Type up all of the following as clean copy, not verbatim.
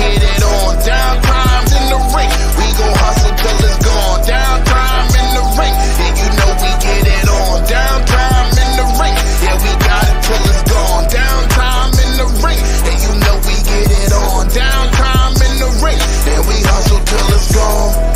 get it on. Downtime's in the ring. We gon' hustle till it's gone. Downtime in the ring. And you know we get it on. Downtime in the ring. Yeah, we got it till it's gone. Downtime in the ring. And you know we get it on. Downtime in the ring. And we hustle till it's gone.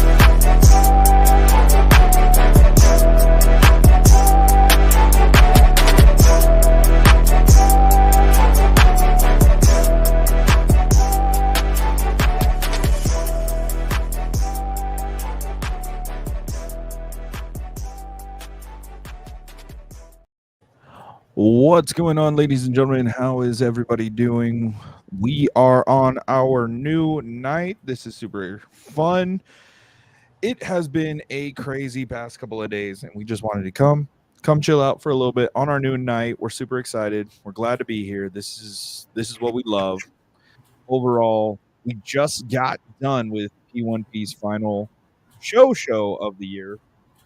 What's going on, ladies and gentlemen? How is everybody doing? We are on our new night. This is super fun. It has been a crazy past couple of days, and we just wanted to come chill out for a little bit on our new night. We're super excited. We're glad to be here. This is what we love. Overall, we just got done with P1P's final show of the year,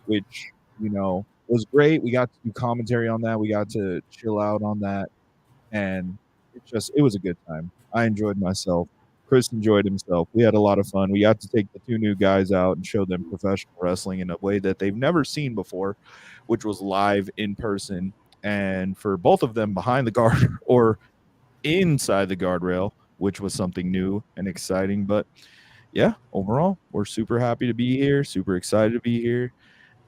which, you know, was great. We got to do commentary on that. We got to chill out on that, and it was a good time. I enjoyed myself. Chris enjoyed himself. We had a lot of fun. We got to take the two new guys out and show them professional wrestling in a way that they've never seen before, which was live in person. And for both of them, behind the guard or inside the guardrail, which was something new and exciting. But yeah, overall, we're super happy to be here, super excited to be here.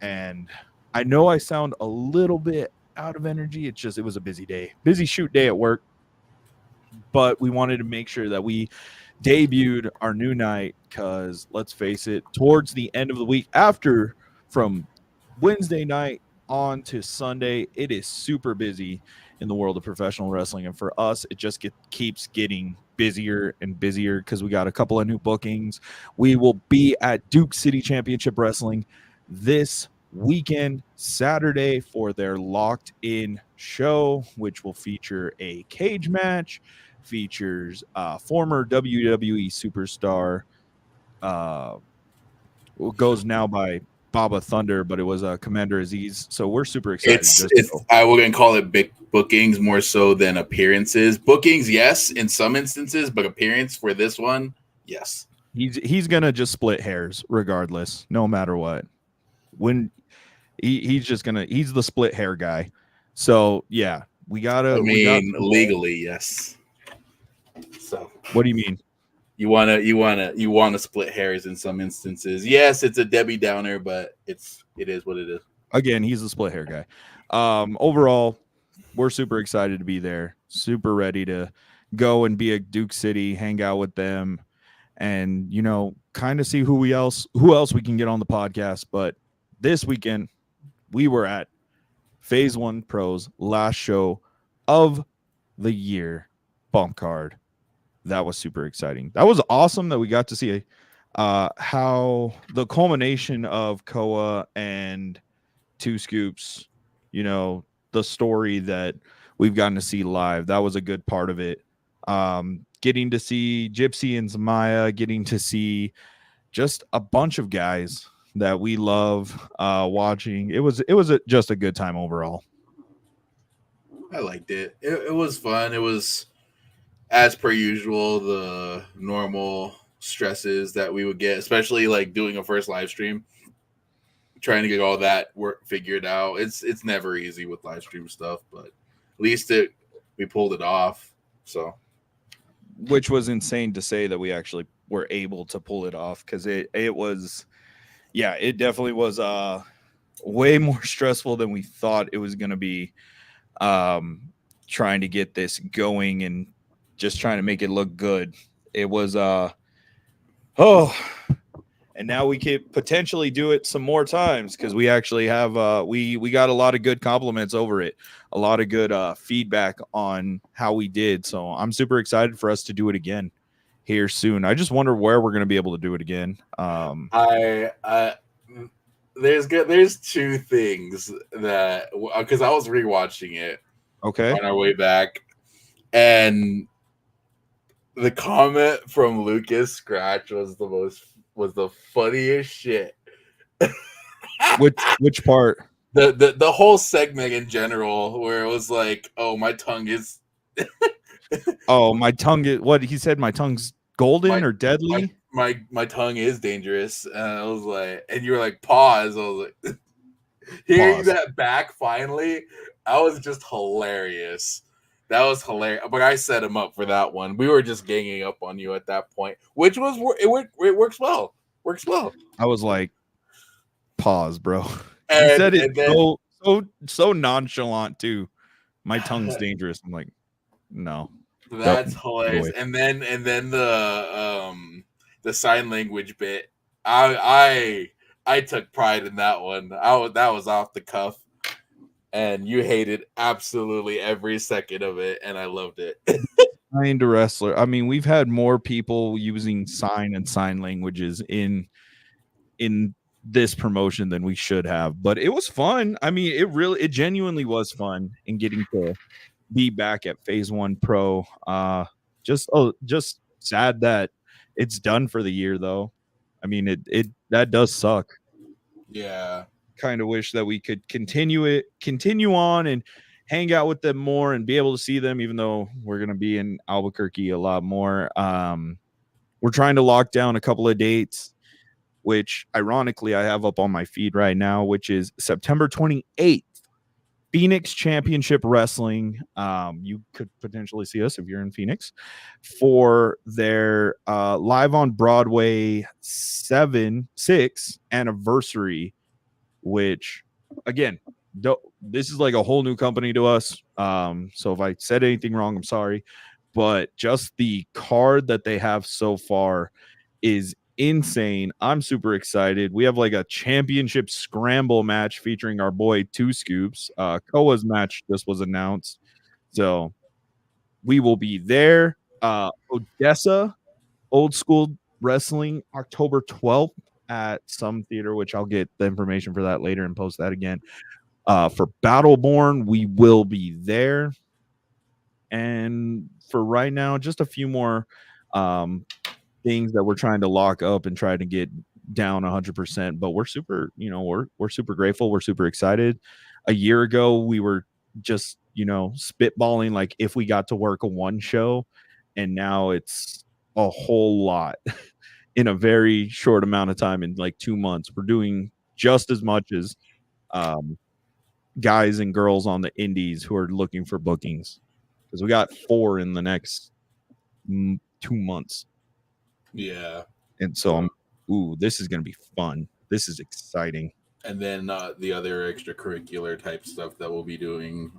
And I know I sound a little bit out of energy. It was a busy day, busy shoot day at work. But we wanted to make sure that we debuted our new night because, let's face it, towards the end of the week, from Wednesday night on to Sunday, it is super busy in the world of professional wrestling. And for us, it just keeps getting busier and busier because we got a couple of new bookings. We will be at Duke City Championship Wrestling this weekend, Saturday, for their Locked In show, which will feature a cage match, features former WWE superstar, goes now by Baba Thunder, but it was Commander Aziz. So we're super excited. I wouldn't call it big bookings more so than appearances. Bookings, yes, in some instances, but appearance for this one, yes. He's gonna just split hairs regardless, no matter what. When he's the split hair guy. So yeah, legally, yes. So what do you mean? You wanna split hairs in some instances. Yes, it's a Debbie Downer, but it is what it is. Again, he's a split hair guy. Overall, we're super excited to be there, super ready to go and be at Duke City, hang out with them, and kind of see who else we can get on the podcast. But this weekend, we were at Phase 1 Pro's last show of the year bump card. That was super exciting. That was awesome that we got to see how the culmination of Koa and Two Scoops, the story that we've gotten to see live. That was a good part of it. Getting to see Gypsy and Zamaya, getting to see just a bunch of guys that we love watching. It was just a good time overall. I liked it. It was fun. It was, as per usual, the normal stresses that we would get, especially like doing a first live stream, trying to get all that work figured out. It's never easy with live stream stuff, but at least we pulled it off. So, which was insane to say that we actually were able to pull it off, because it was, yeah, it definitely was way more stressful than we thought it was going to be, trying to get this going and just trying to make it look good. It was and now we could potentially do it some more times, because we actually have we got a lot of good compliments over it, a lot of good feedback on how we did. So I'm super excited for us to do it again here soon. I just wonder where we're going to be able to do it again. There's two things that, because I was rewatching it on our way back, and the comment from Lucas Scratch was the funniest shit. Which part? The whole segment in general, where it was like, oh, my tongue is oh, my tongue is what he said. My tongue's Golden My- or Deadly. My tongue is dangerous. And I was like, and you were like, pause. I was like, hearing Pause. that back finally, that was just hilarious. That was hilarious. But I set him up for that one. We were just ganging up on you at that point, which was it works well. Works well. I was like, pause, bro. You And, said it and then so nonchalant too. My tongue's dangerous. I'm like, no. that's Nope. hilarious. And then the sign language bit. I took pride in that one. That was off the cuff. And you hated absolutely every second of it, and I loved it. Kind of wrestler. I mean, we've had more people using sign languages in this promotion than we should have, but it was fun. I mean, it genuinely was fun in getting to be back at Phase 1 Pro. Just sad that it's done for the year though. I mean, it that does suck. Yeah. Kind of wish that we could continue on and hang out with them more and be able to see them, even though we're going to be in Albuquerque a lot more. We're trying to lock down a couple of dates, which ironically I have up on my feed right now, which is September 28th, Phoenix Championship Wrestling. You could potentially see us if you're in Phoenix for their Live on Broadway 6 anniversary, which again, this is like a whole new company to us. So if I said anything wrong, I'm sorry, but just the card that they have so far is insane. I'm super excited. We have like a championship scramble match featuring our boy Two Scoops. Koa's match just was announced, so we will be there. Odessa Old School Wrestling, October 12th at some theater, which I'll get the information for that later and post that again. For Battleborn, we will be there. And for right now, just a few more things that we're trying to lock up and try to get down 100%. But we're super, we're super grateful. We're super excited. A year ago, we were just, spitballing like if we got to work a one show, and now it's a whole lot in a very short amount of time. In like 2 months, we're doing just as much as guys and girls on the indies who are looking for bookings, because we got 4 in the next 2 months. Yeah. And so this is going to be fun. This is exciting. And then the other extracurricular type stuff that we'll be doing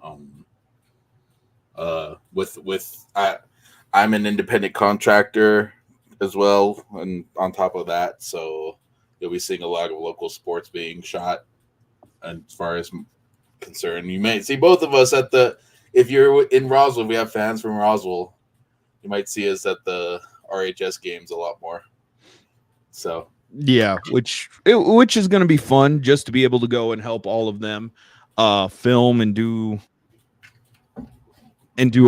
I'm an independent contractor as well, and on top of that, so you'll be seeing a lot of local sports being shot. And as far as concerned, you may see both of us if you're in Roswell, we have fans from Roswell, you might see us at the RHS games a lot more. So yeah, which is going to be fun, just to be able to go and help all of them film and do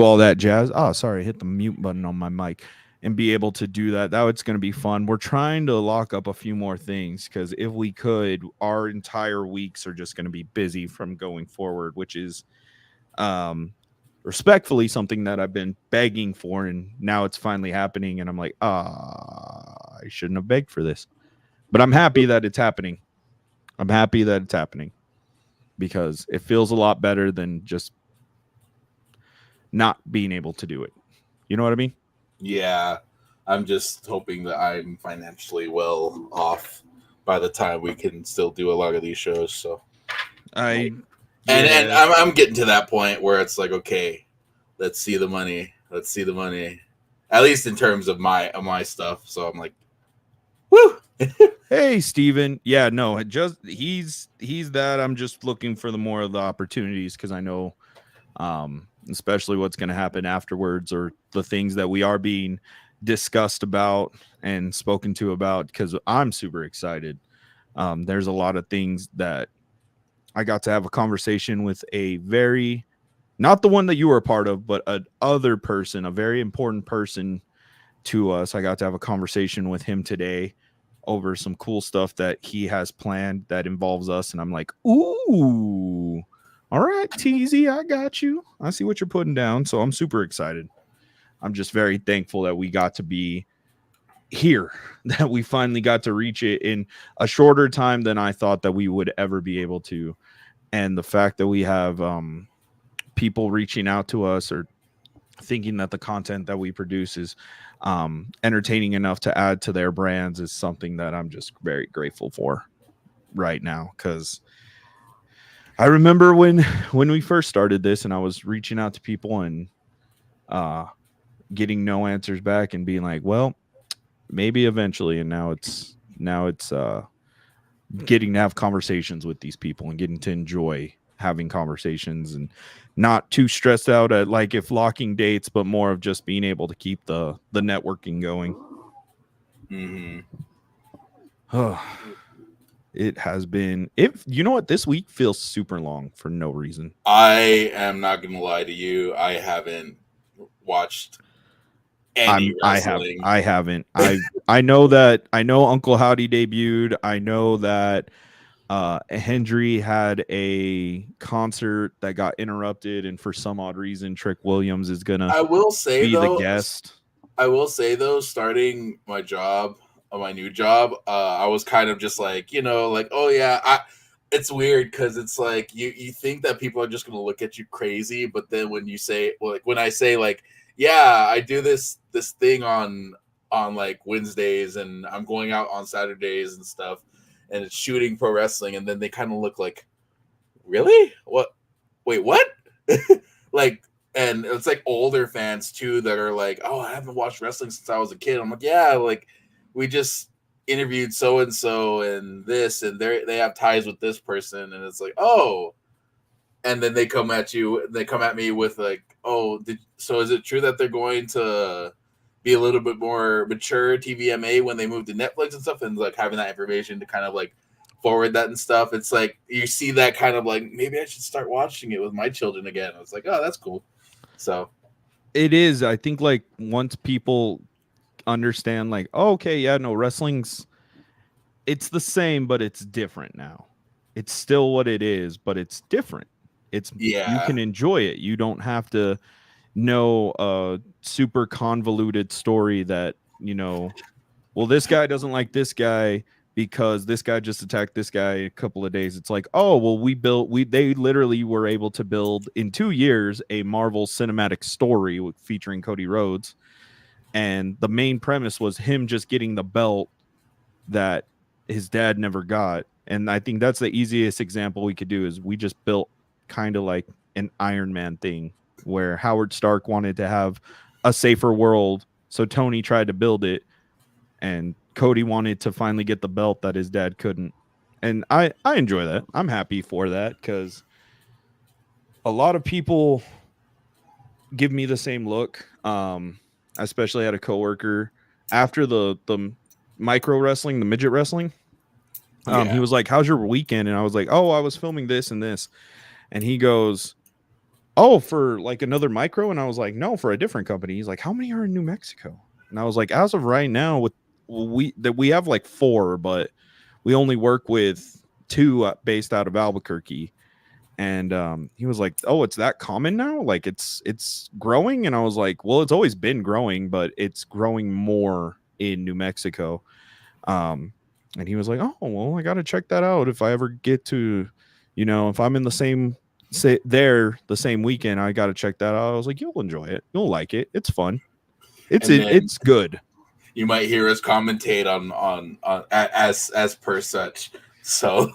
all that jazz. Oh, sorry, hit the mute button on my mic. And be able to do that. It's going to be fun. We're trying to lock up a few more things, because if we could, our entire weeks are just going to be busy from going forward, which is respectfully something that I've been begging for, and now it's finally happening. And I'm like, I shouldn't have begged for this, but I'm happy that it's happening. Because it feels a lot better than just not being able to do it. You know what I mean? yeah, I'm just hoping that I'm financially well off by the time we can still do a lot of these shows. So and I'm getting to that point where it's like, okay, let's see the money. At least in terms of my stuff. So I'm like, woo. Hey, Steven. Yeah, no, he's that. I'm just looking for the more of the opportunities, because I know especially what's going to happen afterwards, or the things that we are being discussed about and spoken to about, because I'm super excited. There's a lot of things that I got to have a conversation with not the one that you were a part of, but another person, a very important person to us. I got to have a conversation with him today over some cool stuff that he has planned that involves us. And I'm like, ooh, all right, TZ, I got you. I see what you're putting down. So I'm super excited. I'm just very thankful that we got to be here that we finally got to reach it in a shorter time than I thought that we would ever be able to. And the fact that we have people reaching out to us or thinking that the content that we produce is entertaining enough to add to their brands is something that I'm just very grateful for right now. Because I remember when we first started this and I was reaching out to people and getting no answers back and being like, well, maybe eventually. And now it's getting to have conversations with these people and getting to enjoy having conversations and not too stressed out at like if locking dates, but more of just being able to keep the networking going. It has been, you know what, this week feels super long for no reason. I am not gonna lie to you, I haven't watched any wrestling. I haven't. I know Uncle Howdy debuted. I know that Hendry had a concert that got interrupted, and for some odd reason, Trick Williams is gonna the guest. I will say though, starting my new job, I was kind of just like, like, oh yeah, it's weird because it's like you think that people are just gonna look at you crazy, but then when you say, like, when I say like, yeah, I do this thing on like Wednesdays and I'm going out on Saturdays and stuff, and it's shooting pro wrestling, and then they kind of look like, really? What? Wait, what? Like, and it's like older fans too that are like, oh, I haven't watched wrestling since I was a kid. I'm like, yeah, like we just interviewed so and so and this, and they have ties with this person, and it's like, oh. And then they come at me with like, oh, so is it true that they're going to be a little bit more mature TVMA when they move to Netflix and stuff, and like having that information to kind of like forward that and stuff? It's like you see that kind of like, maybe I should start watching it with my children again. I was like, oh, that's cool. So it is. I think like once people understand like, oh, okay, yeah, no, wrestling's, it's the same, but it's different now. It's still what it is, but it's different. You can enjoy it. You don't have to know a super convoluted story that, well, this guy doesn't like this guy because this guy just attacked this guy a couple of days. It's like, oh, well, they literally were able to build in 2 years a Marvel cinematic story featuring Cody Rhodes. And the main premise was him just getting the belt that his dad never got. And I think that's the easiest example we could do is we just built kind of like an Iron Man thing where Howard Stark wanted to have a safer world. So Tony tried to build it and Cody wanted to finally get the belt that his dad couldn't. And I enjoy that. I'm happy for that because a lot of people give me the same look. Especially at a coworker after the micro wrestling, the midget wrestling. He was like, how's your weekend? And I was like, oh, I was filming this and this. And he goes, oh, for like another micro? And I was like, no, for a different company. He's like, how many are in New Mexico? And I was like, as of right now, we have like 4, but we only work with 2 based out of Albuquerque. And he was like, oh, it's that common now? Like it's growing? And I was like, well, it's always been growing, but it's growing more in New Mexico. And he was like, oh, well, I got to check that out. If I ever get to, if I'm in the same weekend, I got to check that out. I was like, you'll enjoy it. You'll like it. It's fun. It's good. You might hear us commentate on as per such. So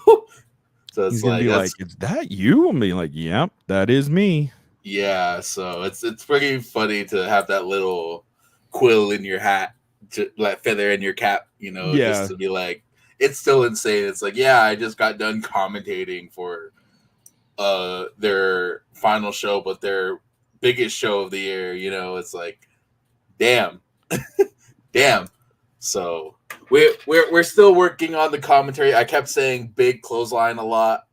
it's he's gonna be like, is that you? I'm being like, yep, that is me. Yeah, so it's pretty funny to have that little quill in your hat, like feather in your cap, just to be like, it's still insane. It's like, yeah, I just got done commentating for their final show, but their biggest show of the year, it's like, damn. Damn. So we're still working on the commentary. I kept saying big clothesline a lot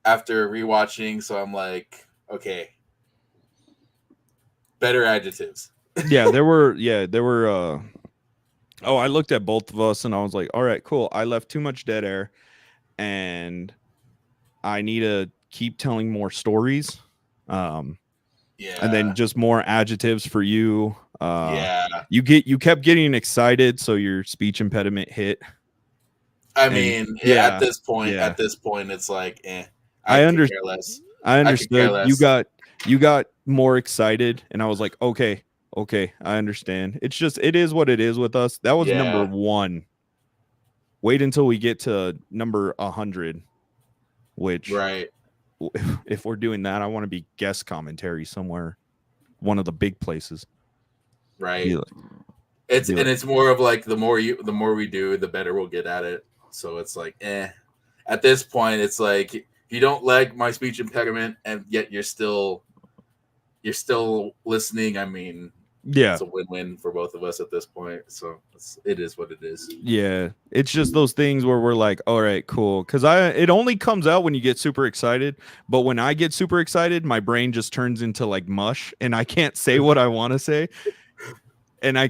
after rewatching, so I'm like, okay, better adjectives. There were I looked at both of us and I was like, all right, cool. I left too much dead air and I need to keep telling more stories. Yeah. and then just more adjectives for you. Yeah. You kept getting excited, so your speech impediment hit. I And mean, yeah, at this point, yeah. it's like, I could care less. I could care understood. less. You got more excited, and I was like, okay, I understand. It's just it is what it is with us. That was number Yeah. 1. Wait until we get to number 100, which Right. if we're doing that, I want to be guest commentary somewhere, one of the big places. Right. Be like- It's be and like- it's more of like the more we do, the better we'll get at it. So it's like, At this point, it's like if you don't like my speech impediment and yet you're still listening, I mean, yeah. it's a win-win for both of us at this point. So it is what it is. Yeah, it's just those things where we're like, all right, cool. Because it only comes out when you get super excited. But when I get super excited, my brain just turns into like mush, and I can't say what I want to say. And I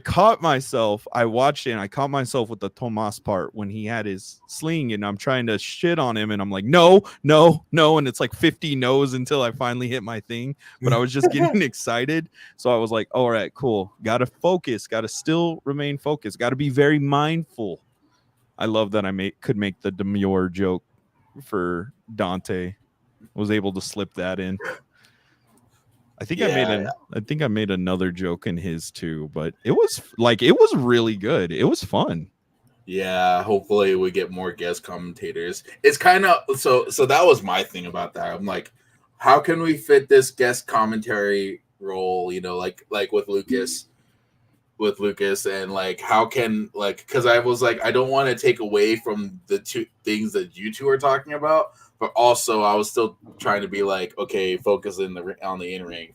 watched it, and I caught myself with the Tomas part when he had his sling, and I'm trying to shit on him, and I'm like, no, and it's like 50 no's until I finally hit my thing. But I was just getting excited, so I was like, all right, cool. Got to focus. Got to still remain focused. Got to be very mindful. I love that I could make the demure joke for Dante. Was able to slip that in. I think I made another joke in his too, but it was really good. It was fun. Yeah, hopefully we get more guest commentators. It's kind of so that was my thing about that. I'm like, how can we fit this guest commentary role, like with Lucas and like how can because I was like, I don't want to take away from the two things that you two are talking about, but also I was still trying to be like, okay, focus on the in-ring,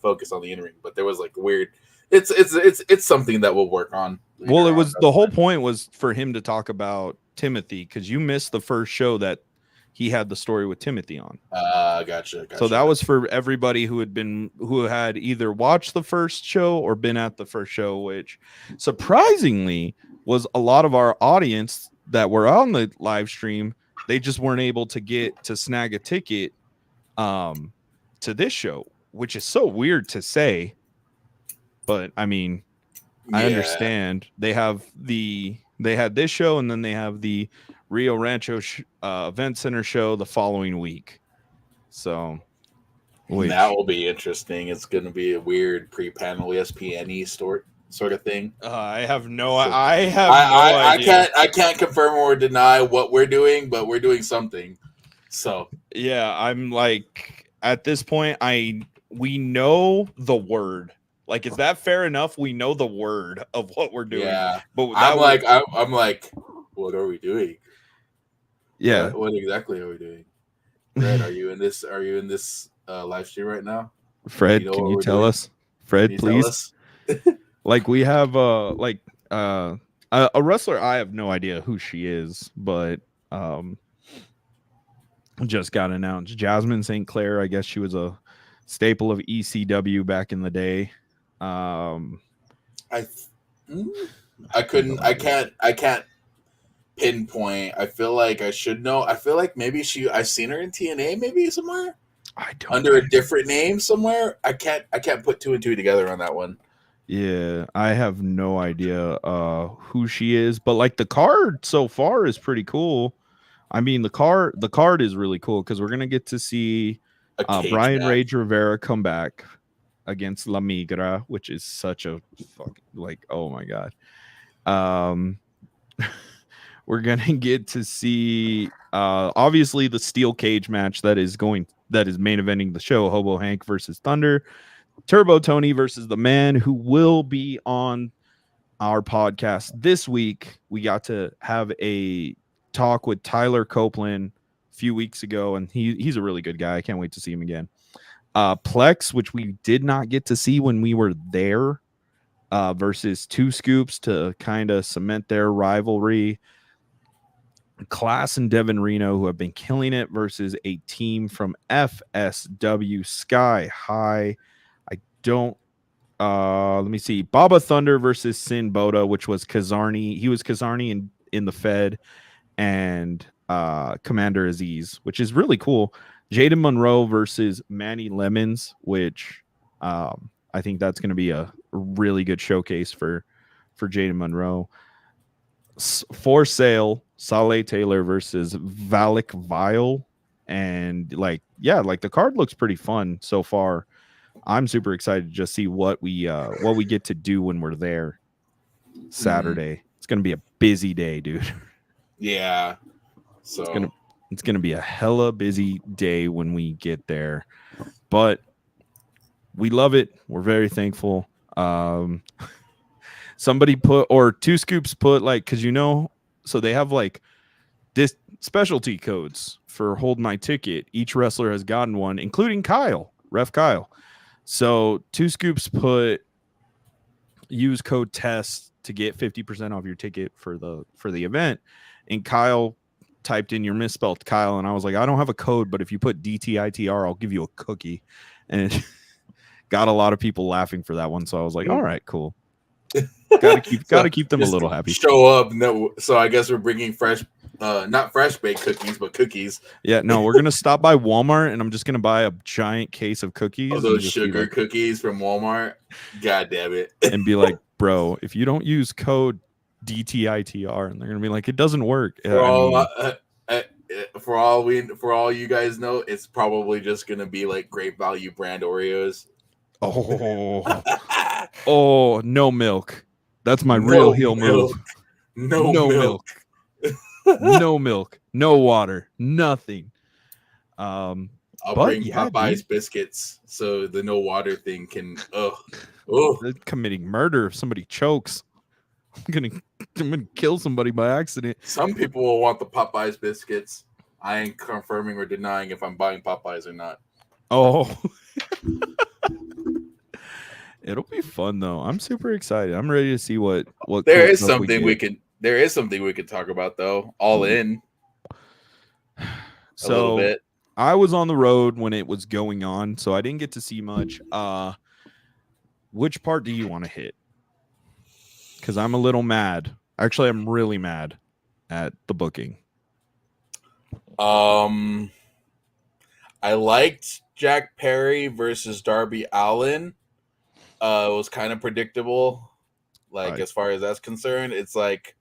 but there was like weird. It's something that we'll work on. Well, it was the whole point was for him to talk about Timothy, because you missed the first show that he had the story with Timothy on. Gotcha. So that was for everybody who had either watched the first show or been at the first show, which surprisingly was a lot of our audience that were on the live stream. They just weren't able to snag a ticket to this show, which is so weird to say. But I mean, I understand. They had this show, and then they have the Rio Rancho Event Center show the following week. So that will be interesting. It's going to be a weird pre-panel ESPN sort of thing. I have no idea. I can't confirm or deny what we're doing, but we're doing something. So yeah, I'm like, at this point, we know the word. Like, is that fair enough? We know the word of what we're doing. Yeah, but I'm like, what are we doing? Yeah, what exactly are we doing? Fred, are you in this live stream right now? Fred, can you tell us? Fred, please. Like, we have a wrestler. I have no idea who she is, but just got announced. Jasmine St. Clair. I guess she was a staple of ECW back in the day. I can't pinpoint. I feel like I should know. I feel like maybe I've seen her in TNA maybe somewhere. I don't under a different name somewhere. I can't put two and two together on that one. Yeah, I have no idea who she is, but like the card so far is pretty cool. I mean, the card is really cool because we're gonna get to see Brian Rage Rivera come back against La Migra, which is such a fucking, like, oh my god. We're gonna get to see obviously the steel cage match that is main eventing the show, Hobo Hank versus Thunder, Turbo Tony versus the man who will be on our podcast this week. We got to have a talk with Tyler Copeland a few weeks ago, and he's a really good guy. I can't wait to see him again. Plex, which we did not get to see when we were there, versus Two Scoops to kind of cement their rivalry. Class and Devin Reno, who have been killing it, versus a team from FSW Sky High. Let me see. Baba Thunder versus Sin Boda, which was Kazarni. He was Kazarni in the Fed, and Commander Aziz, which is really cool. Jaden Monroe versus Manny Lemons, which I think that's going to be a really good showcase for Jaden Monroe. For sale, Saleh Taylor versus Valak Vile. And like the card looks pretty fun so far. I'm super excited to just see what we get to do when we're there Saturday. It's gonna be a busy day, dude. Yeah. So it's gonna be a hella busy day when we get there. But we love it. We're very thankful. Somebody put, or Two Scoops put, like, because so they have like this specialty codes for Hold My Ticket. Each wrestler has gotten one, including Ref Kyle. So Two Scoops put, use code TEST to get 50% off your ticket for the event. And Kyle typed in your misspelled Kyle, and I was like, I don't have a code, but if you put DTITR, I'll give you a cookie. And it got a lot of people laughing for that one. So I was like, all right, cool. Gotta keep them a little happy. Show up. No, so I guess we're bringing fresh, not fresh baked cookies, but cookies. Yeah, no, we're gonna stop by Walmart, and I'm just gonna buy a giant case of cookies. Oh, those sugar cookies from Walmart. God damn it! And be like, bro, if you don't use code DTITR, and they're gonna be like, it doesn't work. For all you guys know, it's probably just gonna be like Great Value brand Oreos. Oh, no milk. That's my real heel move. No milk. No milk. No water. Nothing. I'll bring Popeye's biscuits so the no water thing can. They're committing murder if somebody chokes. I'm gonna kill somebody by accident. Some people will want the Popeye's biscuits. I ain't confirming or denying if I'm buying Popeyes or not. Oh. It'll be fun though. I'm super excited. I'm ready to see what there is something we can talk about though. All in. So a little bit. I was on the road when it was going on, so I didn't get to see much. Which part do you want to hit? Because I'm a little mad. Actually, I'm really mad at the booking. I liked Jack Perry versus Darby Allin. It was kind of predictable, as far as that's concerned. It's like,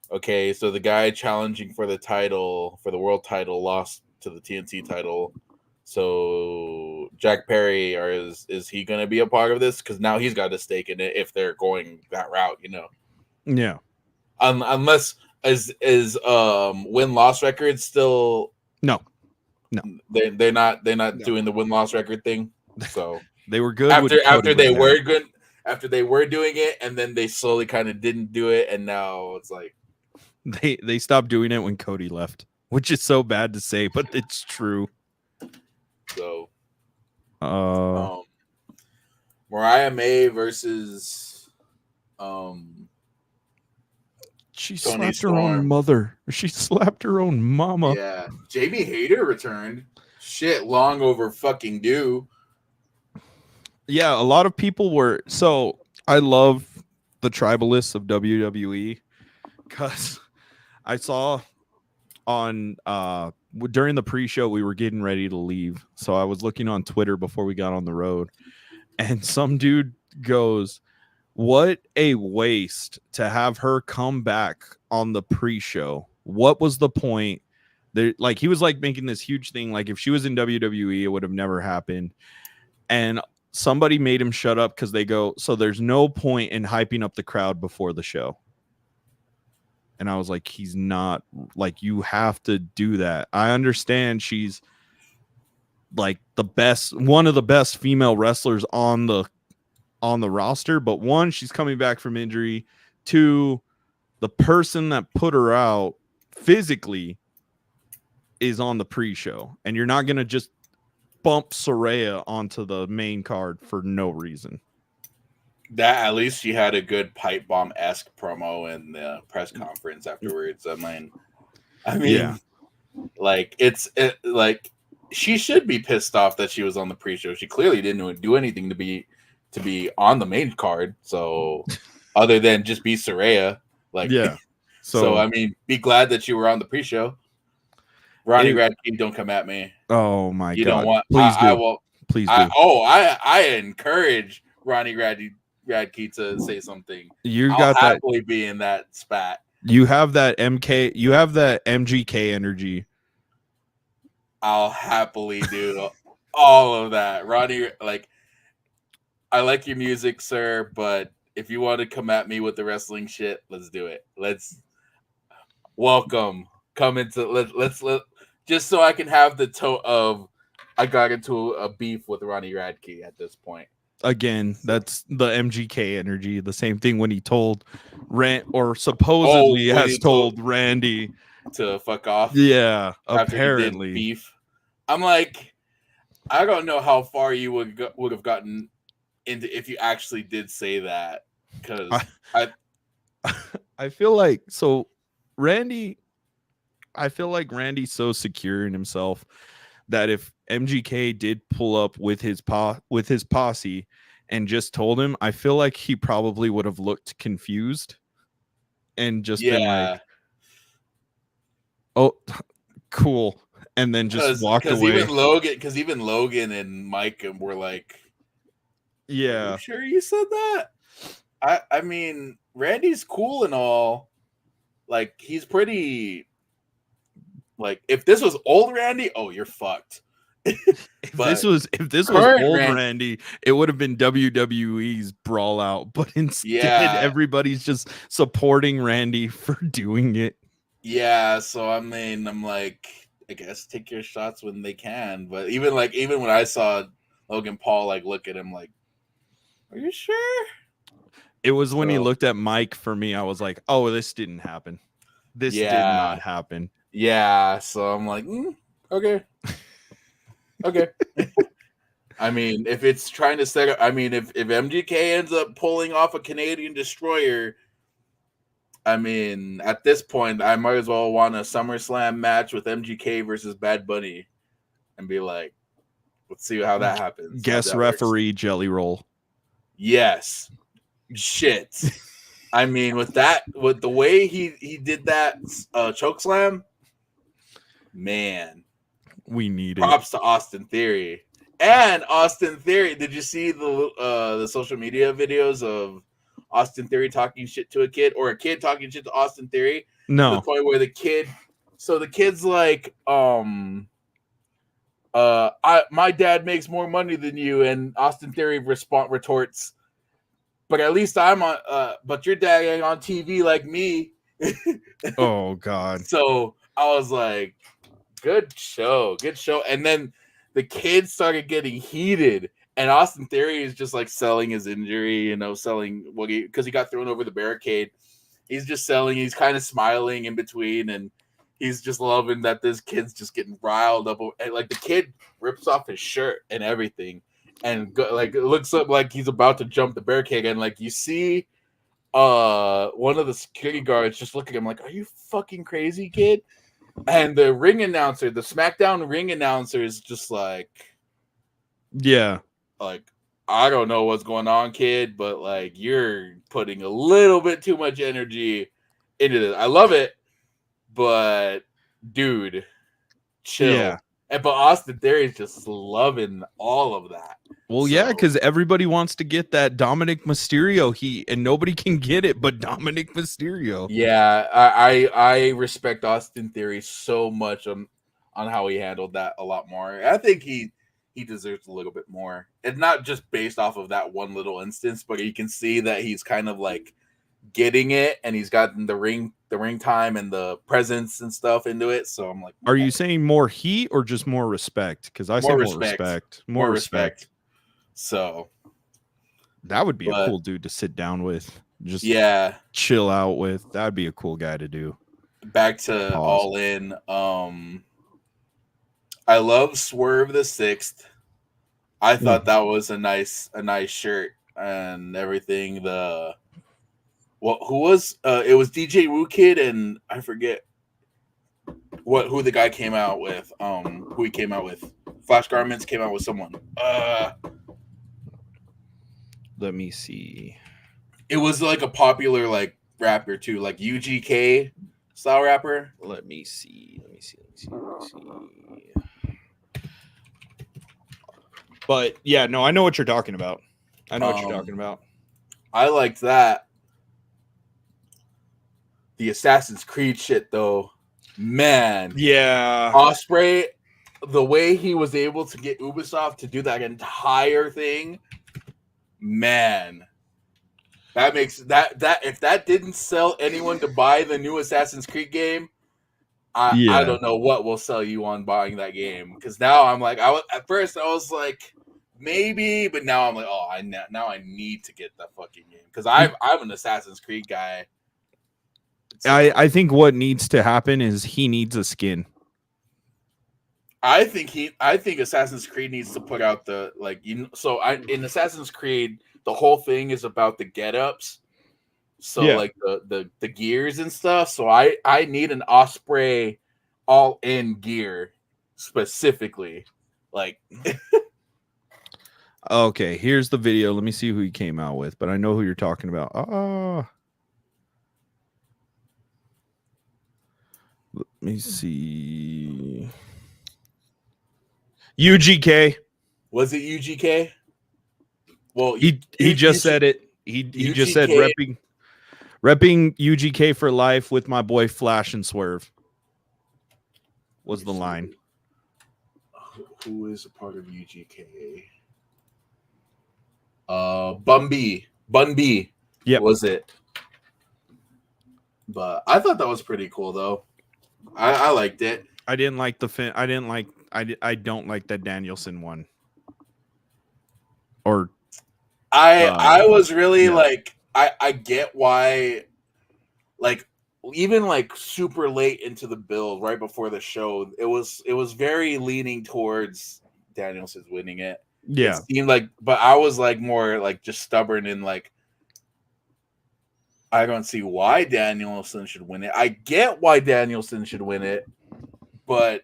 okay, so the guy challenging for the title, for the world title, lost to the TNT title. So Jack Perry, is he going to be a part of this? Because now he's got a stake in it if they're going that route, Yeah. Unless is win-loss record still? No. They're not doing the win-loss record thing. So. They were good after they were doing it, and then they slowly kind of didn't do it, and now it's like they stopped doing it when Cody left, which is so bad to say, but it's true. So, Mariah May versus she Tony slapped Storm. her own mother. She slapped her own mama. Yeah, Jamie Hayter returned. Shit, long over fucking due. Yeah, a lot of people were. So I love the tribalists of WWE because I saw on during the pre-show we were getting ready to leave. So I was looking on Twitter before we got on the road, and some dude goes, "What a waste to have her come back on the pre-show. What was the point?" There, like he was like making this huge thing. Like if she was in WWE, it would have never happened. And somebody made him shut up because they go, so there's no point in hyping up the crowd before the show. And I was like, he's not, like, you have to do that. I understand she's like one of the best female wrestlers on the roster, but one, she's coming back from injury. Two, the person that put her out physically is on the pre-show, and you're not going to just bump Saraya onto the main card for no reason. That at least she had a good pipe bomb-esque promo in the press conference afterwards. I mean, yeah. Like like she should be pissed off that she was on the pre-show. She clearly didn't do anything to be on the main card. So other than just be Saraya, like yeah. So I mean, be glad that you were on the pre-show. Ronnie Radke, don't come at me. Oh my God! You don't want. Please do. Please do. I encourage Ronnie Radke to say something. You I'll got that. happily be in that spat. You have that MK. You have that MGK energy. I'll happily do all of that. Ronnie, like, I like your music, sir, but if you want to come at me with the wrestling shit, let's do it. Let's welcome. Come into let's just so I can have the toe of I got into a beef with Ronnie Radke at this point. Again, that's the MGK energy. The same thing when he told supposedly has told Randy to fuck off. Yeah, after apparently he did beef. I'm like, I don't know how far you would have gotten into if you actually did say that, because I feel like Randy. I feel like Randy's so secure in himself that if MGK did pull up with his posse and just told him, I feel like he probably would have looked confused and just been like, "Oh, cool," and then just walked away. Even Logan and Mike were like, "Yeah, are you sure you said that?" I mean, Randy's cool and all. Like, he's pretty. Like, if this was old Randy, oh, you're fucked. If this was old Randy, it would have been WWE's brawl out. But instead, everybody's just supporting Randy for doing it. Yeah, so I mean, I'm like, I guess take your shots when they can. But even when I saw Logan Paul like look at him like, are you sure? It was when he looked at Mike for me. I was like, oh, this didn't happen. This did not happen. Yeah, so I'm like, okay. Okay. I mean, if it's trying to set up, I mean, if MGK ends up pulling off a Canadian destroyer, I mean, at this point, I might as well want a SummerSlam match with MGK versus Bad Bunny and be like, let's see how that happens. Guest referee works. Jelly Roll. Yes. Shit. I mean, with the way he did that chokeslam, man, we need props to Austin Theory. And Austin Theory, did you see the social media videos of Austin Theory talking shit to a kid, or a kid talking shit to Austin Theory? No. To the point where the kid's like, my dad makes more money than you, and Austin Theory retorts, but at least I'm on. But your dad ain't on TV like me. Oh God. So I was like, good show. And then the kids started getting heated, and Austin Theory is just like selling his injury, selling because he got thrown over the barricade. He's just selling. He's kind of smiling in between, and he's just loving that this kid's just getting riled up. And like the kid rips off his shirt and everything, and it looks up like he's about to jump the barricade, and like you see, one of the security guards just looking at him like, "Are you fucking crazy, kid?" And the ring announcer, the SmackDown ring announcer, is just like, yeah, like, I don't know what's going on, kid, but like you're putting a little bit too much energy into this. I love it, but dude, chill. Yeah. But Austin Theory is just loving all of that. Well, yeah, because everybody wants to get that Dominic Mysterio heat, and nobody can get it but Dominic Mysterio. Yeah, I respect Austin Theory so much on how he handled that a lot more. I think he deserves a little bit more. It's not just based off of that one little instance, but you can see that he's kind of like getting it, and he's gotten the ring time and the presence and stuff into it. So I'm like, are you saying more heat or just more respect? Because I say more respect. More respect. So that would be a cool dude to sit down with. Just chill out with. That'd be a cool guy to do. Back to All In. I love Swerve the Sixth. I thought that was a nice shirt and everything. Who was it was DJ Woo Kid, and I forget who the guy came out with. Who he came out with. Flash Garments came out with someone. Let me see. It was like a popular like rapper too, like UGK style rapper. Let me see. But yeah, no, I know what you're talking about. I know what you're talking about. I liked that. The Assassin's Creed shit, though, man. Yeah. Osprey, the way he was able to get Ubisoft to do that entire thing, man. That makes that if that didn't sell anyone to buy the new Assassin's Creed game, I don't know what will sell you on buying that game. Because now I'm like, at first I was like, maybe, but now I'm like, oh, now I need to get the fucking game because I'm an Assassin's Creed guy. I think what needs to happen is he needs a skin. I think Assassin's Creed needs to put out the in Assassin's Creed the whole thing is about the get-ups. So like the gears and stuff. So I need an Osprey all in gear specifically. Like okay, here's the video. Let me see who he came out with, but I know who you're talking about. Let me see. UGK. Was it UGK? Well, he just said it. He just said repping UGK for life with my boy Flash and Swerve. Was the line. Who is a part of UGK? Bun B. Yeah, was it? But I thought that was pretty cool though. I liked it. I didn't like the I don't like that Danielson one. Or I was really like I get why, like even like super late into the build right before the show it was very leaning towards Danielson's winning it. Yeah, it seemed like, but I was like more like just stubborn and like I don't see why Danielson should win it. I get why Danielson should win it, but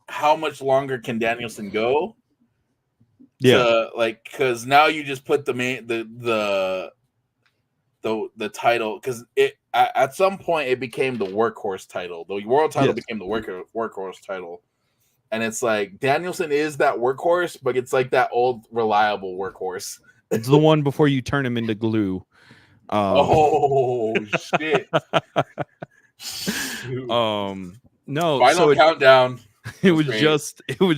how much longer can Danielson go? Yeah, because now you just put the title, because it at some point it became the workhorse title. The world title became the workhorse title, and it's like Danielson is that workhorse, but it's like that old reliable workhorse. It's the one before you turn him into glue. Oh shit! No, final countdown. It was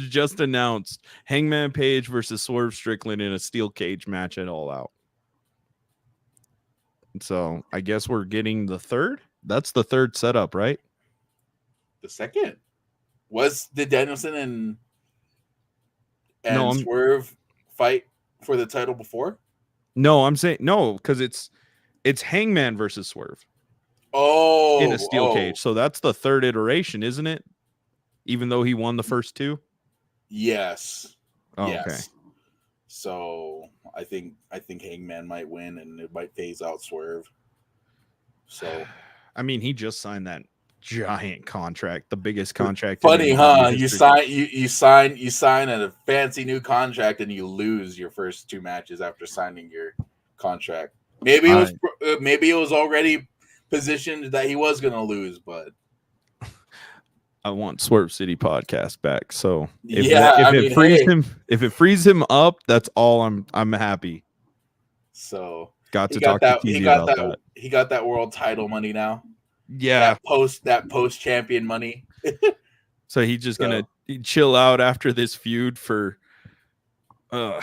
just announced Hangman Page versus Swerve Strickland in a steel cage match at All Out. So I guess we're getting the third. That's the third setup, right? The second did Danielson and Swerve fight for the title before? No, I'm saying no, because it's Hangman versus Swerve. Oh, in a steel cage. So that's the third iteration, isn't it? Even though he won the first two? Yes. Oh, yes. Okay. So I think Hangman might win and it might phase out Swerve. So I mean, he just signed that giant contract, the biggest contract. Funny, huh? You sign a fancy new contract and you lose your first two matches after signing your contract. Maybe it was already positioned that he was going to lose, but I want Swerve City podcast back. So if it frees him up, that's all I'm happy. So got to talk to TZ about that. He got that world title money now. Yeah, that post champion money. So he's just gonna chill out after this feud for a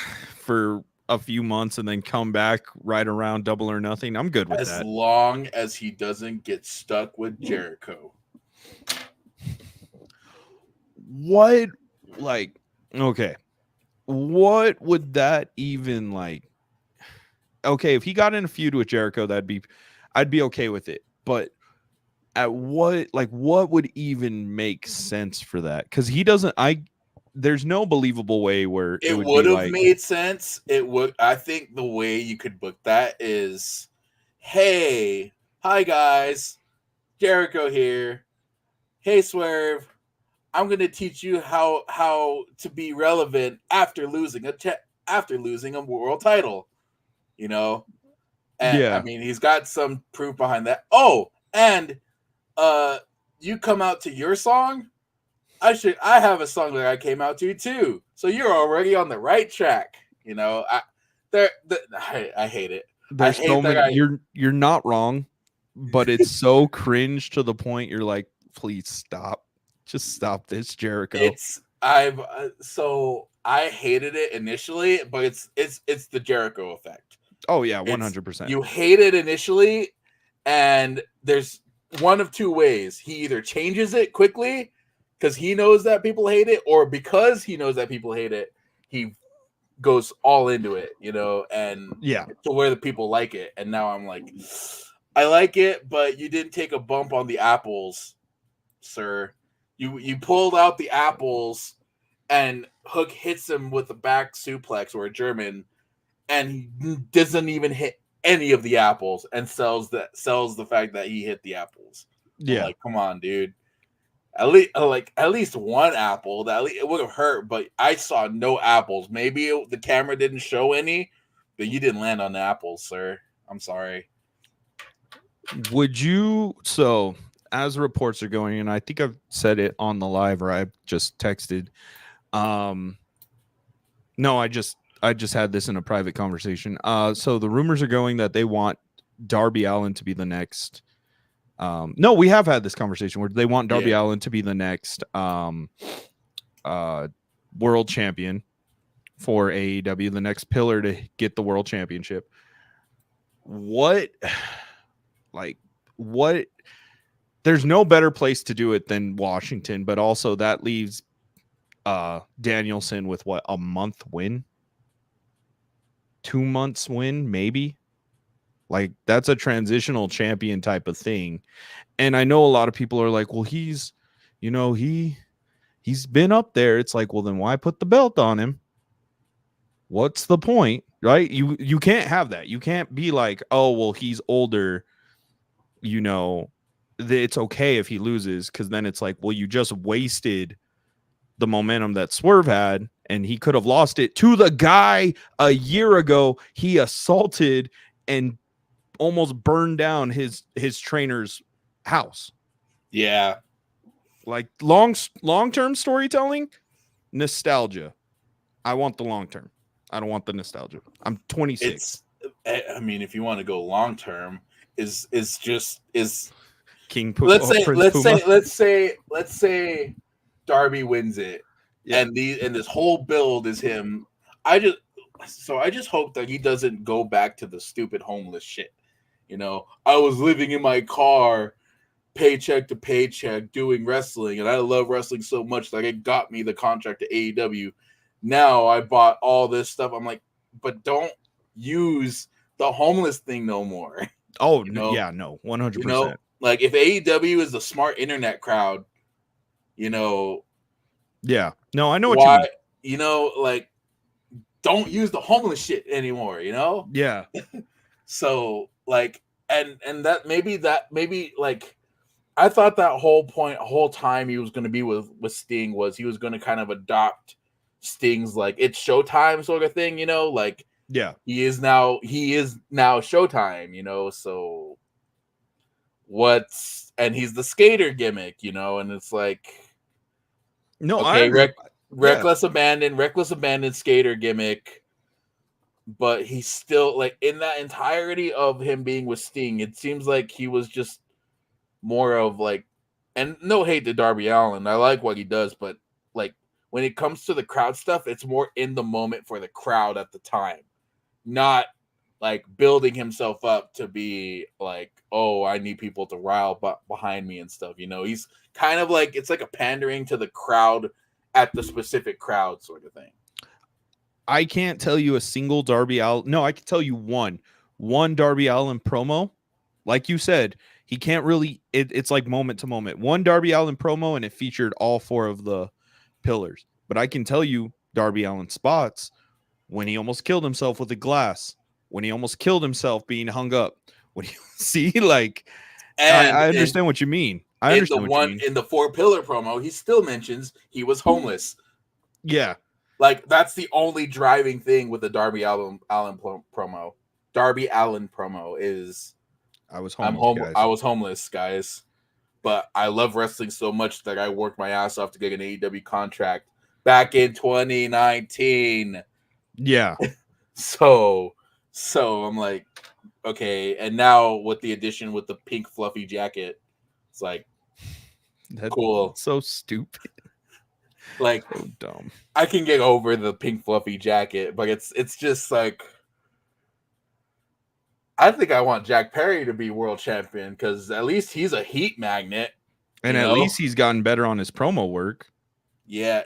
few months and then come back right around Double or Nothing. I'm good with that. As long as he doesn't get stuck with Jericho. What would that even like? Okay, if he got in a feud with Jericho, I'd be okay with it. But at what would even make sense for that? Because he doesn't. There's no believable way where it would have made sense. It would. I think the way you could book that is, hey, hi guys, Jericho here. Hey Swerve, I'm gonna teach you how to be relevant after losing a world title. You know, and yeah. I mean he's got some proof behind that. Oh, and you come out to your song. I have a song that I came out to too. So you're already on the right track. You know, I hate it. There's hate so that many. You're not wrong, but it's so cringe to the point you're like, please stop. Just stop this, Jericho. So I hated it initially, but it's the Jericho effect. Oh yeah, 100%. You hate it initially, and there's one of two ways. He either changes it quickly because he knows that people hate it, or because he knows that people hate it, he goes all into it, you know, and Yeah, to where the people like it. And now I'm like, I like it, but you didn't take a bump on the apples, sir. You pulled out the apples, and Hook hits him with a back suplex or a German, and he doesn't even hit any of the apples, and sells the fact that he hit the apples. yeah. I'm like, come on, dude. At least one apple. It would have hurt, but I saw no apples. Maybe the camera didn't show any, but you didn't land on the apples, sir. I'm sorry. Would you? So as reports are going, and I think I've said it on the live, or I've just texted. No, I just had this in a private conversation. So the rumors are going that they want Darby Allin to be the next. No, we have had this conversation where they want Darby Allin to be the next world champion for AEW, the next pillar to get the world championship. What? There's no better place to do it than Washington, but also that leaves Danielson with what, a month win? 2 months win, maybe? Like, that's a transitional champion type of thing. And I know a lot of people are like, well, he's been up there. It's like, well, then why put the belt on him? What's the point? Right? You can't have that. You can't be like, oh, well, he's older. You know, it's okay if he loses, because then it's like, well, you just wasted the momentum that Swerve had, and he could have lost it to the guy a year ago he assaulted and almost burned down his trainer's house. Yeah. Like long-term storytelling, nostalgia. I want the long term. I don't want the nostalgia. I'm 26. I mean, if you want to go long term, is King Puma. Let's say Darby wins it, yeah. and this whole build is him. I just hope that he doesn't go back to the stupid homeless shit. You know, I was living in my car, paycheck to paycheck, doing wrestling, and I love wrestling so much that it got me the contract to AEW. Now I bought all this stuff. I'm like, but don't use the homeless thing no more. Oh, no, 100%. You know, like if AEW is the smart internet crowd, you know. Yeah. No, I know what you mean. You know, like, don't use the homeless shit anymore, you know? Yeah. So, like, and that maybe like, I thought that whole time he was going to be with Sting was he was going to kind of adopt Sting's, like, it's Showtime sort of thing, you know? Like, yeah, he is now Showtime, you know? So and he's the skater gimmick, you know? And it's like, no, okay, reckless abandoned skater gimmick, but he's still, like, in that entirety of him being with Sting, it seems like he was just more of like, and no hate to Darby Allin, I like what he does, but like when it comes to the crowd stuff, it's more in the moment for the crowd at the time, not like building himself up to be like, oh, I need people to rile behind me and stuff. You know, he's kind of like, it's like a pandering to the crowd at the specific crowd sort of thing. I can't tell you a single Darby Allin. No, I can tell you one Darby Allin promo. Like you said, he can't really, it's like moment to moment. One Darby Allin promo, and it featured all 4 of the pillars. But I can tell you Darby Allin spots when he almost killed himself with a glass, when he almost killed himself being hung up. When you see, like, and I understand what you mean. I understand what you mean. In the 4 pillar promo, he still mentions he was homeless. Yeah. Like, that's the only driving thing with the Darby Allin promo. Darby Allin promo is, I was homeless, guys. I was homeless, guys. but I love wrestling so much that I worked my ass off to get an AEW contract back in 2019. Yeah. So I'm like, okay, and now with the addition with the pink fluffy jacket, it's like That's cool. so stupid. Like, So dumb. I can get over the pink fluffy jacket, but it's just like, I think I want Jack Perry to be world champion because at least he's a heat magnet. And at least he's gotten better on his promo work. Yeah,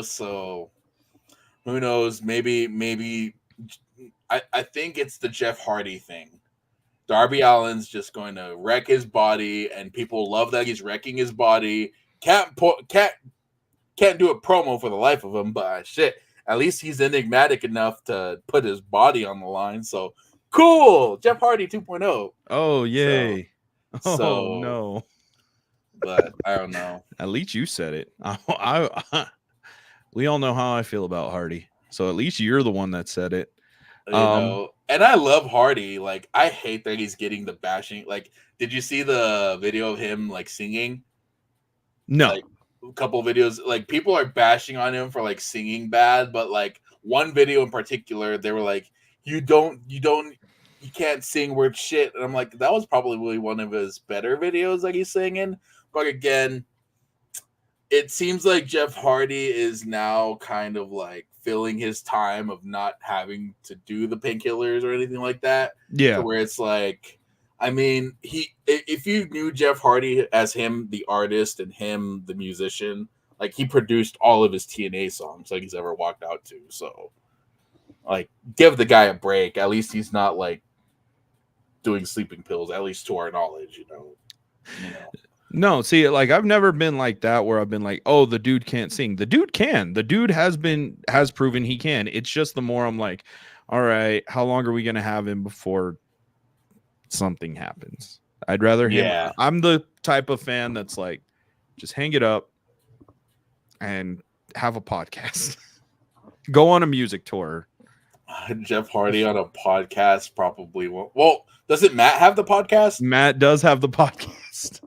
so who knows? Maybe I think it's the Jeff Hardy thing. Darby Allin's just going to wreck his body, and people love that he's wrecking his body. Can't do a promo for the life of him, but shit, at least he's enigmatic enough to put his body on the line. So cool, Jeff Hardy 2.0. Oh yay! So No, but I don't know. At least you said it. We all know how I feel about Hardy, so at least you're the one that said it. And I love Hardy. Like, I hate that he's getting the bashing. Like, did you see the video of him like singing? No. Like, a couple of videos, like people are bashing on him for like singing bad, but like one video in particular, they were like, you can't sing weird shit. And I'm like, that was probably one of his better videos that he's singing. But again, it seems like Jeff Hardy is now kind of like filling his time of not having to do the painkillers or anything like that. Yeah. Where it's like, I mean, if you knew Jeff Hardy as him, the artist, and him, the musician, like he produced all of his TNA songs like he's ever walked out to. So, like, give the guy a break. At least he's not like doing sleeping pills, at least to our knowledge, you know. No, see, like I've never been like that where I've been like, oh, the dude can't sing. The dude can. The dude has proven he can. It's just the more I'm like, all right, how long are we gonna have him before something happens? I'd rather him. Yeah. I'm the type of fan that's like, just hang it up and have a podcast. Go on a music tour. Jeff Hardy on a podcast probably won't. Well, doesn't Matt have the podcast? Matt does have the podcast.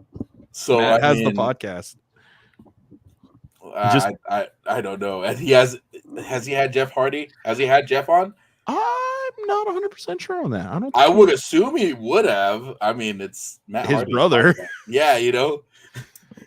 So Matt has the podcast. I don't know. And has he had Jeff Hardy? Has he had Jeff on? I'm not 100% sure on that. I would assume he would have. I mean, it's Matt his Hardy's brother. podcast. Yeah, you know.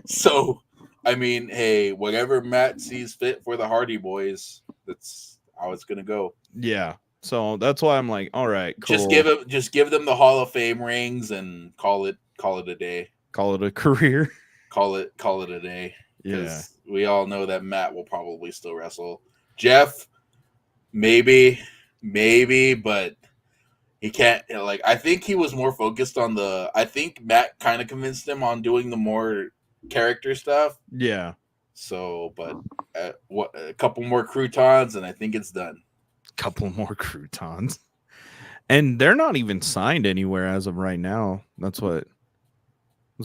So, I mean, hey, whatever Matt sees fit for the Hardy boys, that's how it's gonna go. Yeah. So that's why I'm like, all right, cool. Just give them the Hall of Fame rings and call it a day. Call it a career. Call it a day. Yeah. We all know that Matt will probably still wrestle. Jeff, maybe, but he can't. Like, I think he was more focused on I think Matt kind of convinced him on doing the more character stuff. Yeah. So, but a couple more croutons, and I think it's done. Couple more croutons. And they're not even signed anywhere as of right now. That's what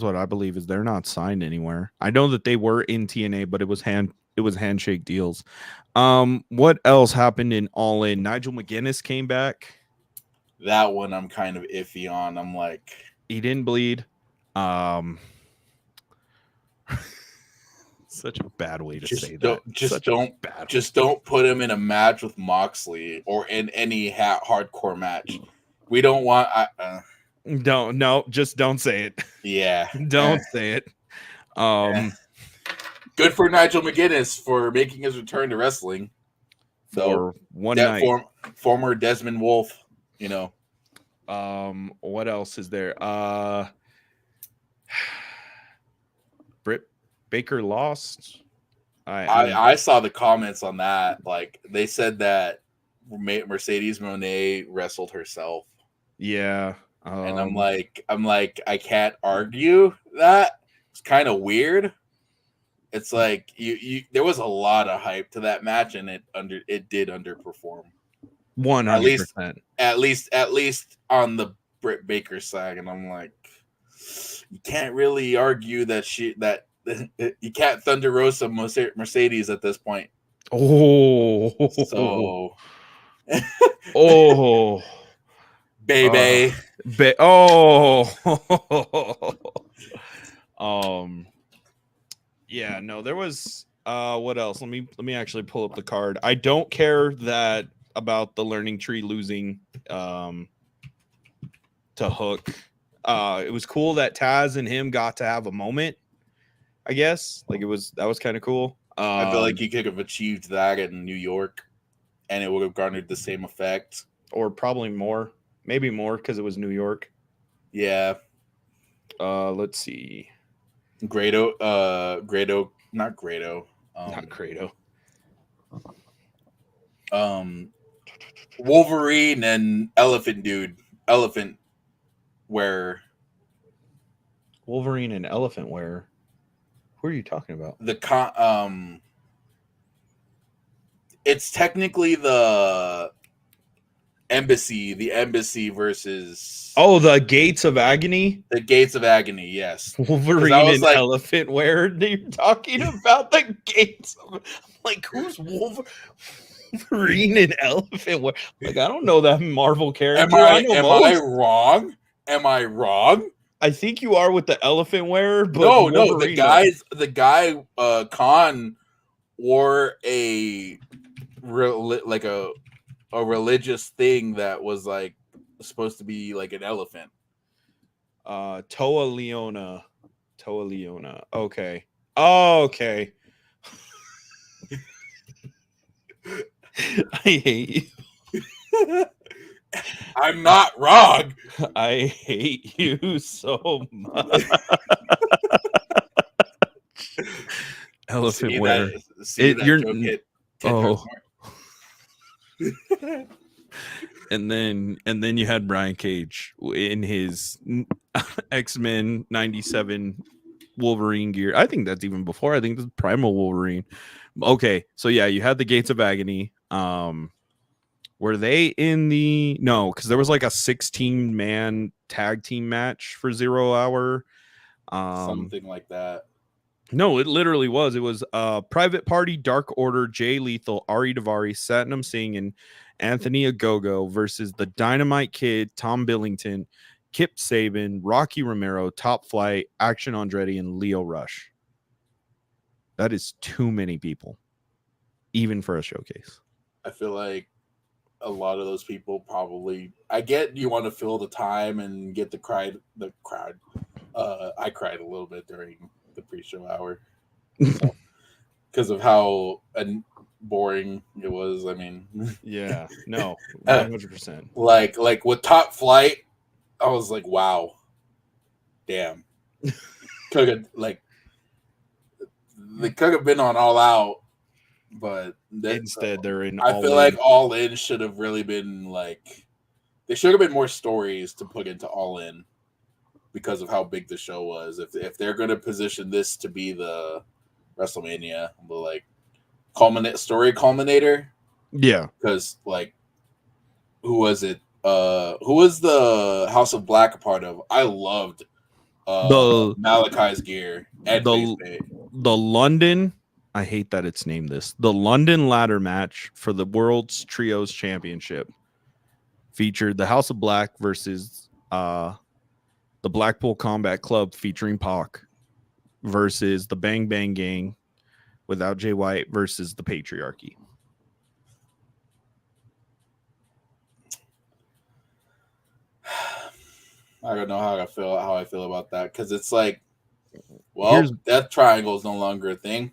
I believe is they're not signed anywhere. I know that they were in TNA, but it was handshake deals. What else happened in All In? Nigel McGuinness came back. That one I'm kind of iffy on. I'm like, he didn't bleed. Such a bad way to say that. Just don't put him in a match with Moxley or in any hardcore match. We don't want. Just don't say it. Yeah, don't say it. Good for Nigel McGuinness for making his return to wrestling. For one night. Former Desmond Wolfe, you know. What else is there? Britt Baker lost. I saw the comments on that. Like, they said that Mercedes Moné wrestled herself. Yeah. And I'm like, I can't argue that. It's kind of weird. It's like you there was a lot of hype to that match, and it did underperform. 100%. At least on the Britt Baker side, and I'm like, you can't really argue that you can't Thunder Rosa Mercedes at this point. Oh, so baby. Yeah, no, there was what else? Let me actually pull up the card. I don't care that about the learning tree losing to Hook. It was cool that Taz and him got to have a moment, I guess. Like that was kind of cool. I feel like he could have achieved that in New York and it would have garnered the same effect. Or probably more. Maybe more because it was New York. Yeah. Let's see. Grado, not Grado. Not Grado. Wolverine and Elephant Wearer. Wolverine and Elephant Wearer. Who are you talking about? It's technically the embassy versus the Gates of Agony. The Gates of Agony, yes. Wolverine and Elephant Wearer. You're talking about the Gates of, like, who's Wolverine and Elephant Wearer? Like, I don't know that Marvel character. Am I wrong? I think you are with the Elephant Wearer, but no, the guy Khan wore a religious thing that was like supposed to be like an elephant. Toa Leona. Okay. Oh, okay. I hate you. I'm not wrong. I hate you so much. Elephant Wearer. And then you had Brian Cage in his X-Men 97 Wolverine gear. I think that's even before. I think this is Primal Wolverine. Okay, so yeah, you had the Gates of Agony. Were they in the no? Because there was like a 16-man tag team match for 0 Hour. Something like that. No, it literally was. It was Private Party, Dark Order, Jay Lethal, Ari Daivari, Satnam Singh, and Anthony Ogogo versus the Dynamite Kid, Tom Billington, Kip Saban, Rocky Romero, Top Flight, Action Andretti, and Leo Rush. That is too many people, even for a showcase. I feel like a lot of those people probably. I get you want to fill the time and get the crowd. I cried a little bit during the pre-show hour because of how boring it was. I mean, yeah, no, 100%. Like with Top Flight, I was like, wow, damn, could have they could have been on All Out, but instead they're in. I feel like All In should have really been like they should have been more stories to put into All In because of how big the show was. If they're going to position this to be the WrestleMania, the like story culminator, yeah, because like who was it? Who was the House of Black a part of? I loved Malachi's gear and the London. I hate that it's named this. The London ladder match for the World's Trios Championship featured the House of Black versus the Blackpool Combat Club featuring Pac versus the Bang Bang Gang without Jay White versus the Patriarchy. I don't know how I feel about that because it's like, well, Death Triangle is no longer a thing,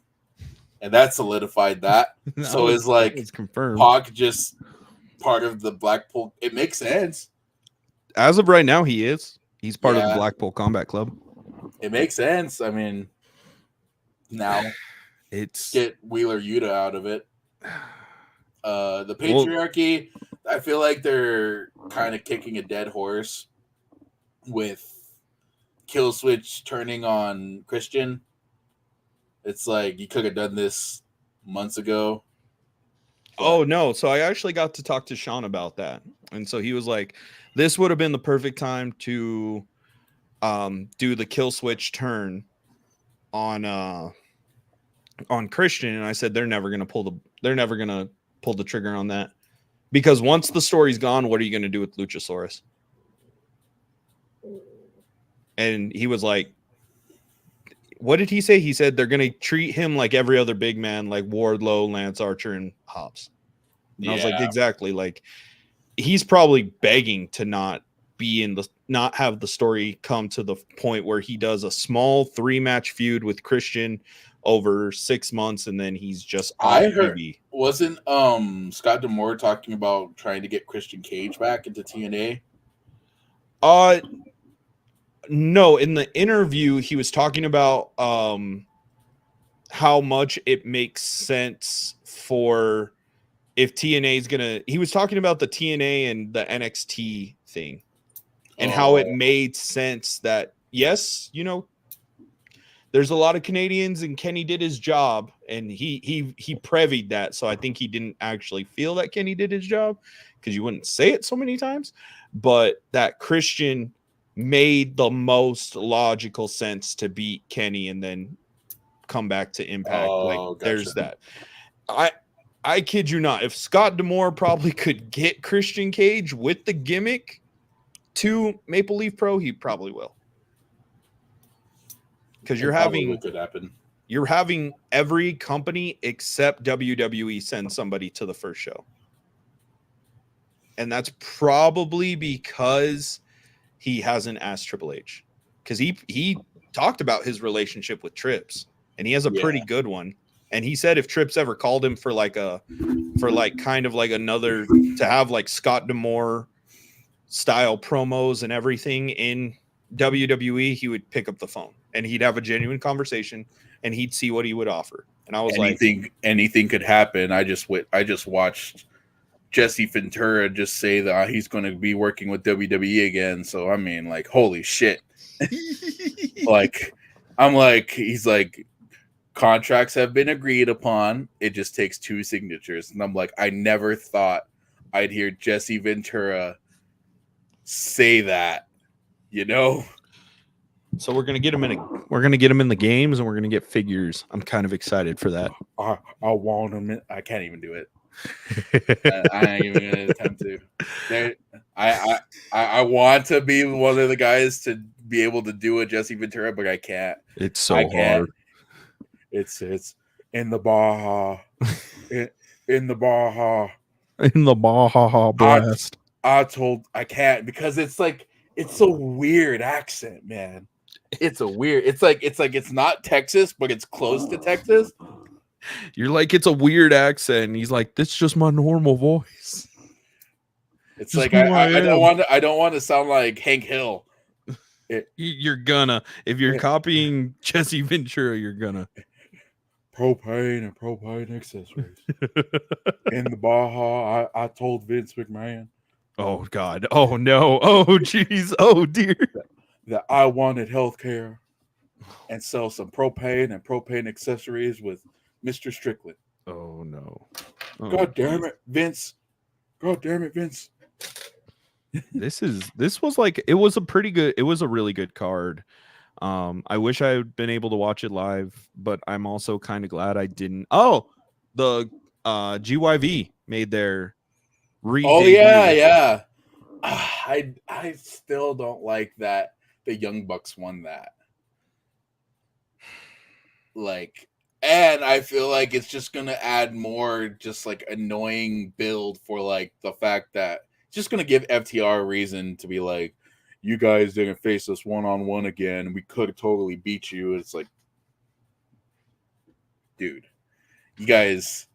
and that solidified that. So it's like it's confirmed. Pac just part of the Blackpool. It makes sense. As of right now, he is. He's part of the Blackpool Combat Club. It makes sense. I mean, now get Wheeler Yuta out of it. The Patriarchy, I feel like they're kind of kicking a dead horse with Killswitch turning on Christian. It's like you could have done this months ago. Oh no. So I actually got to talk to Sean about that. And so he was like, this would have been the perfect time to do the Killswitch turn on Christian. And I said they're never gonna pull the trigger on that. Because once the story's gone, what are you gonna do with Luchasaurus? And he was like, what did he say? He said they're gonna treat him like every other big man, like Wardlow, Lance Archer, and Hobbs. And I was like, exactly. Like, he's probably begging to not have the story come to the point where he does a small 3-match feud with Christian over 6 months, and then he's just I heard TV. Wasn't Scott D'Amore talking about trying to get Christian Cage back into TNA? No, in the interview he was talking about how much it makes sense for if TNA is gonna. He was talking about the TNA and the NXT thing, and how it made sense that yes, you know, there's a lot of Canadians, and Kenny did his job, and he previed that. So I think he didn't actually feel that Kenny did his job, because you wouldn't say it so many times, but that Christian made the most logical sense to beat Kenny and then come back to Impact. Gotcha. There's that. I kid you not. If Scott D'Amore probably could get Christian Cage with the gimmick to Maple Leaf Pro, he probably will. Because you're having every company except WWE send somebody to the first show. And that's probably because he hasn't asked Triple H. Because he talked about his relationship with Trips, and he has a pretty good one. And he said if Trips ever called him for kind of like another, to have like Scott D'Amore style promos and everything in WWE, he would pick up the phone and he'd have a genuine conversation and he'd see what he would offer. And I was anything could happen. I just watched Jesse Ventura just say that he's going to be working with WWE again. So I mean, like, holy shit! He's like, contracts have been agreed upon. It just takes 2 signatures, and I'm like, I never thought I'd hear Jesse Ventura say that, you know. So we're gonna get him in the games, and we're gonna get figures. I'm kind of excited for that. I want him. I can't even do it. I ain't even gonna attempt to. I want to be one of the guys to be able to do a Jesse Ventura, but I can't. It's so hard. It's in the Baja, in the Baja, in the Baja Blast. I can't, because it's a weird accent, man. It's it's not Texas, but it's close to Texas. You're like, it's a weird accent. And he's like, this is just my normal voice. It's just like I don't want to sound like Hank Hill. You're gonna, if you're copying Jesse Ventura, you're gonna. Propane and propane accessories. In the Baja, I told Vince McMahon. Oh God. Oh no. Oh jeez. Oh dear. That I wanted healthcare and sell some propane and propane accessories with Mr. Strickland. Oh no. Oh, God damn it, Vince. God damn it, Vince. This was like, it was a really good card. I wish I had been able to watch it live, but I'm also kind of glad I didn't. Oh, the GYV made their yeah. I still don't like that the Young Bucks won that. Like, and I feel like it's just gonna add more just like annoying build for like the fact that it's just gonna give FTR a reason to be like, you guys didn't face us one-on-one again. We could have totally beat you. It's like, dude, you guys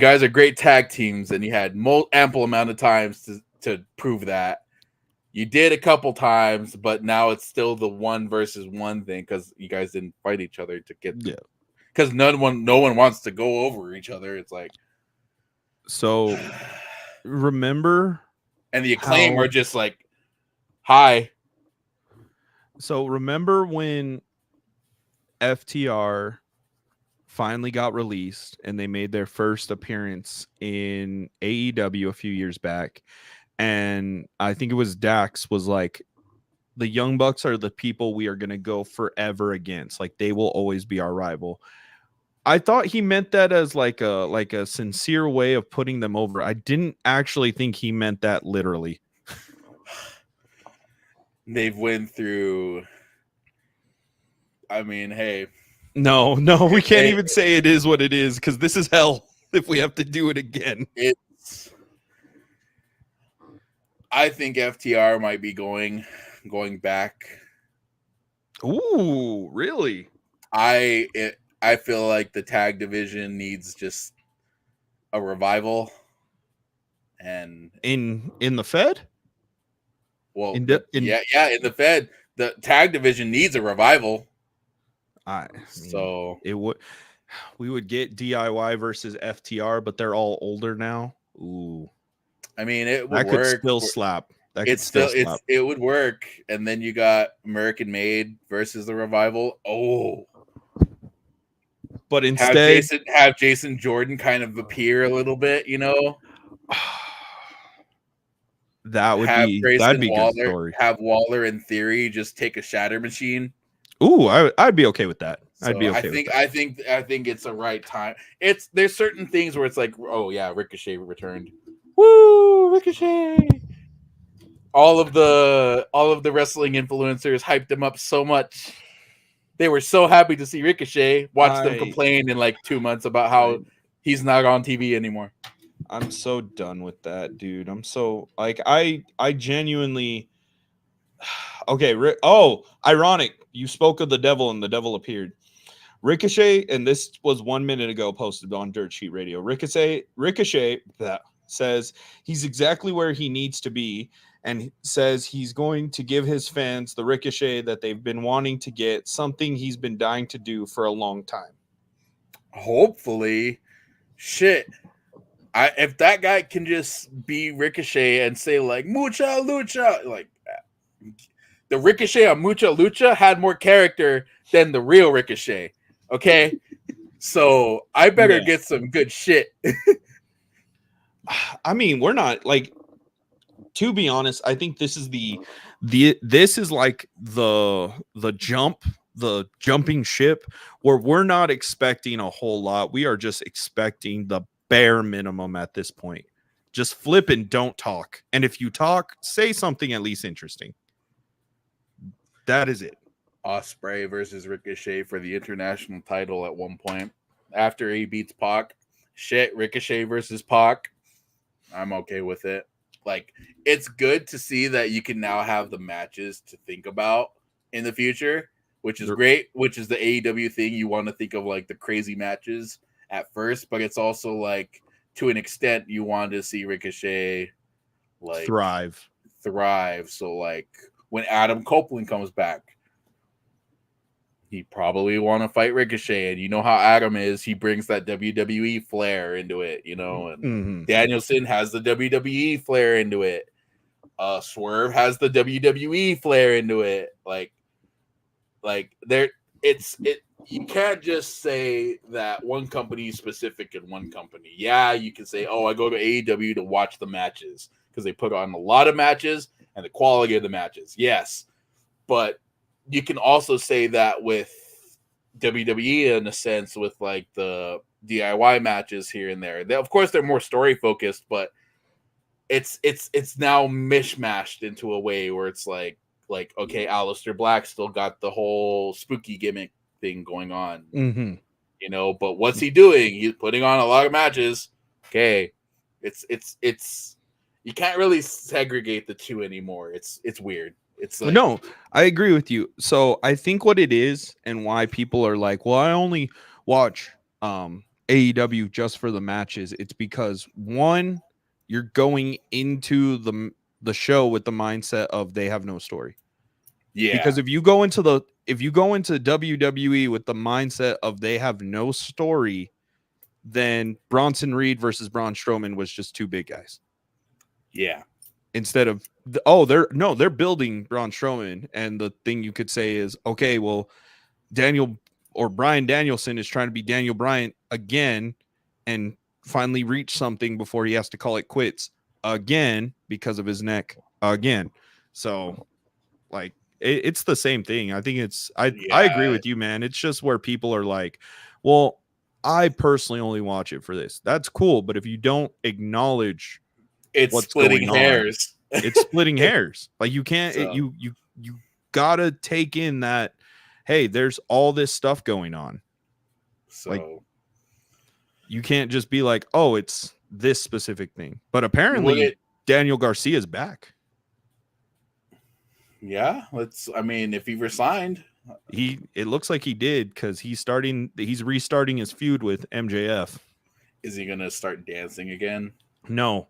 are great tag teams, and you had ample amount of times to prove that. You did a couple times, but now it's still the 1 versus 1 thing because you guys didn't fight each other to get. Yeah. Because no one wants to go over each other. It's like, so remember, and the Acclaim are just like, hi. So remember when FTR finally got released and they made their first appearance in AEW a few years back, and I think it was Dax was like, the Young Bucks are the people we are going to go forever against. Like, they will always be our rival. I thought he meant that as like a sincere way of putting them over. I didn't actually think he meant that literally. They've went through, I mean, hey, No, we can't even say it is what it is because this is hell if we have to do it again. I think FTR might be going back. Ooh, really? I feel like the tag division needs just a revival, and in the Fed. Well, in the Fed, the tag division needs a revival. So it would. We would get DIY versus FTR, but they're all older now. Ooh, I mean, it would that work. Could still slap. That it's could still slap. It would work. And then you got American Made versus the Revival. Oh, but instead have Jason Jordan kind of appear a little bit, you know. That would that'd be Waller, good story. Have Waller in theory just take a shatter machine. Ooh, I'd be okay with that. So I'd be okay with that. I think it's a right time. There's certain things where it's like, oh yeah, Ricochet returned. Woo, Ricochet! All of the wrestling influencers hyped him up so much. They were so happy to see Ricochet. Watch them complain in like 2 months about how he's not on TV anymore. I'm so done with that, dude. I'm so like I genuinely. Okay. Ironic. You spoke of the devil and the devil appeared. Ricochet, and this was 1 minute ago posted on Dirt Sheet Radio. Ricochet that says he's exactly where he needs to be, and says he's going to give his fans the Ricochet that they've been wanting to get, something he's been dying to do for a long time. Hopefully, shit. If that guy can just be Ricochet and say like Mucha Lucha, like the Ricochet on Mucha Lucha had more character than the real Ricochet. Okay, so I better get some good shit. I mean, we're not like, to be honest, I think this is this is like the jumping ship where we're not expecting a whole lot. We are just expecting the bare minimum at this point. Just flip and don't talk. And if you talk, say something at least interesting. That is it. Ospreay versus Ricochet for the international title at one point. After he beats Pac. Shit, Ricochet versus Pac. I'm okay with it. Like, it's good to see that you can now have the matches to think about in the future, which is great, which is the AEW thing. You want to think of like the crazy matches at first, but it's also like, to an extent, you want to see Ricochet like thrive. So like when Adam Copeland comes back, he probably want to fight Ricochet, and you know how Adam is. He brings that WWE flair into it, you know. And Danielson has the WWE flair into it. Swerve has the WWE flair into it. Like there, you can't just say that one company is specific in one company. Yeah, you can say, oh, I go to AEW to watch the matches because they put on a lot of matches and the quality of the matches. Yes, but you can also say that with WWE in a sense, with like the DIY matches here and there. Of course, they're more story focused, but it's now mishmashed into a way where it's like okay, Aleister Black still got the whole spooky gimmick thing going on, you know. But what's he doing? He's putting on a lot of matches. Okay, it's you can't really segregate the two anymore. It's weird. It's like, no, I agree with you. So I think what it is and why people are like, well, I only watch AEW just for the matches. It's because, one, you're going into the show with the mindset of they have no story. Yeah. Because if you go into WWE with the mindset of they have no story, then Bronson Reed versus Braun Strowman was just two big guys. Yeah. Instead of they're building Braun Strowman, and the thing you could say is, okay, well, Bryan Danielson is trying to be Daniel Bryan again and finally reach something before he has to call it quits again because of his neck again. So like it's the same thing. I think I agree with you, man. It's just where people are like, well, I personally only watch it for this. That's cool, but if you don't acknowledge it's splitting hairs. It's splitting hairs. Like you can't. You gotta take in that hey, there's all this stuff going on. So You can't just be like, oh, it's this specific thing. But apparently Look at- Daniel Garcia's back. yeah, I mean, if he resigned, It looks like he did, because he's restarting his feud with MJF. is he gonna start dancing again? No.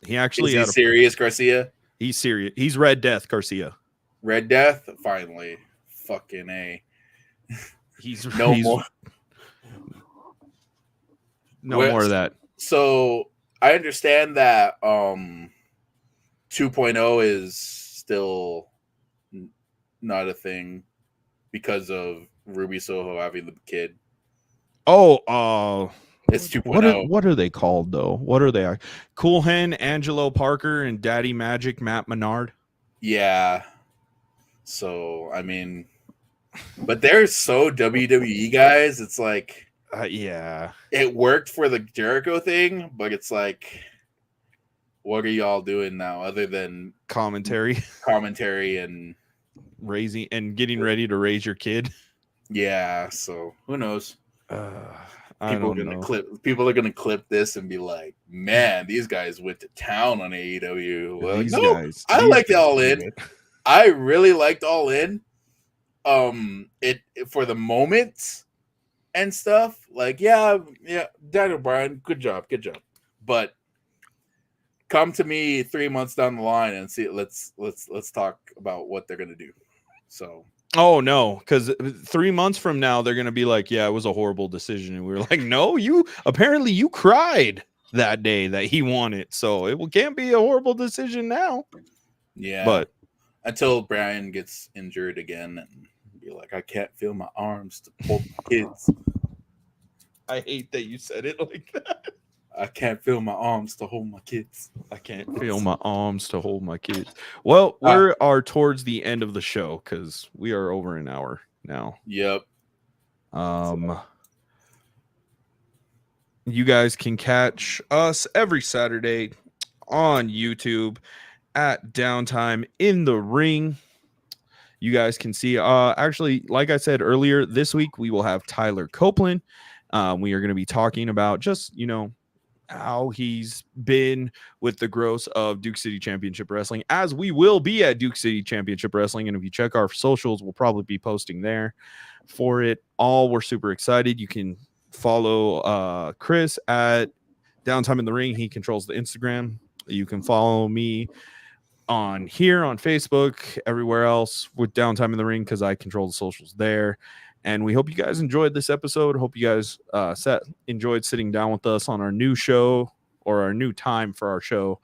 He actually Is he serious, Garcia? he's serious. He's Red Death Garcia. Red Death, finally. Fucking A. He's No more. No Well, more of that. So I understand that 2.0 is still not a thing because of Ruby Soho having the kid. Oh, It's 2.0. What are they called though? What are they? Cool Hen, Angelo Parker, and Daddy Magic, Matt Menard. Yeah. So I mean, but they're so WWE guys. It's like, Yeah. it worked for the Jericho thing, but it's like, what are y'all doing now other than Commentary, commentary and raising and getting ready to raise your kid. yeah? So who knows? I don't know. People are gonna clip this and be like, "Man, these guys went to town on AEW." Well, These no, guys- I these liked guys All did In. it. I really liked All In. It for the moment and stuff. Like, yeah, Daniel Bryan, good job. But come to me 3 months down the line and see. Let's talk about what they're gonna do. So. Oh no, because 3 months from now they're gonna be like, yeah, it was a horrible decision, and we were like, no, you cried that day that he won it, so it can't be a horrible decision now. Yeah, But until Brian gets injured again and be like, I can't feel my arms to hold my kids. I hate that you said it like that. I can't feel my arms to hold my kids. I can't feel my arms to hold my kids. Well, we are towards the end of the show because we are over an hour now. Yep. You guys can catch us every Saturday on YouTube at Downtime in the Ring. You guys can see, actually, like I said earlier, this week we will have Tyler Copeland. We are going to be talking about just, how he's been with the growth of Duke City Championship Wrestling, as we will be at Duke City Championship Wrestling. And if you check our socials, we'll probably be posting there for it all. We're super excited. You can follow Chris at Downtime in the Ring. He controls the Instagram. You can follow me on here on Facebook, everywhere else with Downtime in the Ring, because I control the socials there. And we hope you guys enjoyed this episode. Hope you guys enjoyed sitting down with us on our new show, or our new time for our show.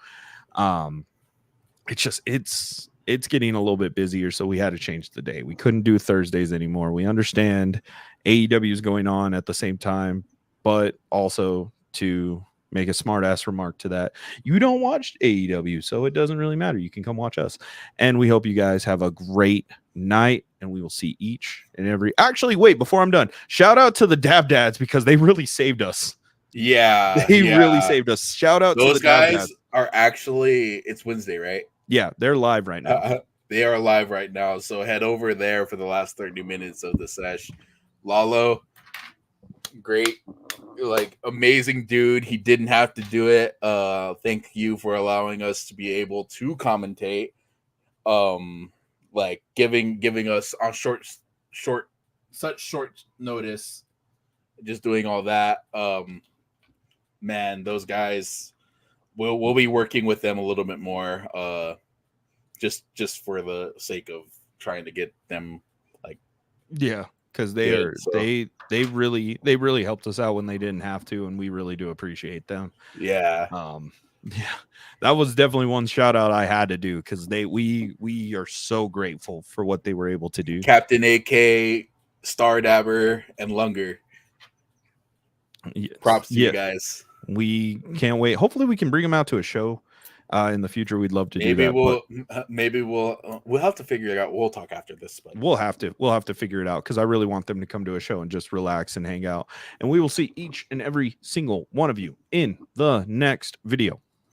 It's getting a little bit busier, so we had to change the day. We couldn't do Thursdays anymore. We understand AEW is going on at the same time, but also to make a smart ass remark to that, you don't watch AEW, so it doesn't really matter. You can come watch us. And we hope you guys have a great night, and we will see each and every. Actually, wait, before I'm done, shout out to the Dab Dads, because they really saved us. Yeah. They really saved us. Shout out Those to the Dab guys Dads. are actually, it's Wednesday, right? Yeah, they're live right now. They are live right now. So head over there for the last 30 minutes of the sesh. Lalo, great, like, amazing dude. He didn't have to do it. Thank you for allowing us to be able to commentate. Like giving us on such short notice, just doing all that. Man, those guys, we'll be working with them a little bit more. Just for the sake of trying to get them, like, Yeah, because Good, so- they really helped us out when they didn't have to, and we really do appreciate them. yeah. Yeah, that was definitely one shout out I had to do, because we are so grateful for what they were able to do. Captain AK, Star Dabber, and Lunger. Yes. Props to Yeah, you guys. we can't wait. Hopefully we can bring them out to a show in the future. We'd love to do that. Maybe we'll have to figure it out. We'll talk after this, but We'll have to figure it out, because I really want them to come to a show and just relax and hang out. And we will see each and every single one of you in the next video.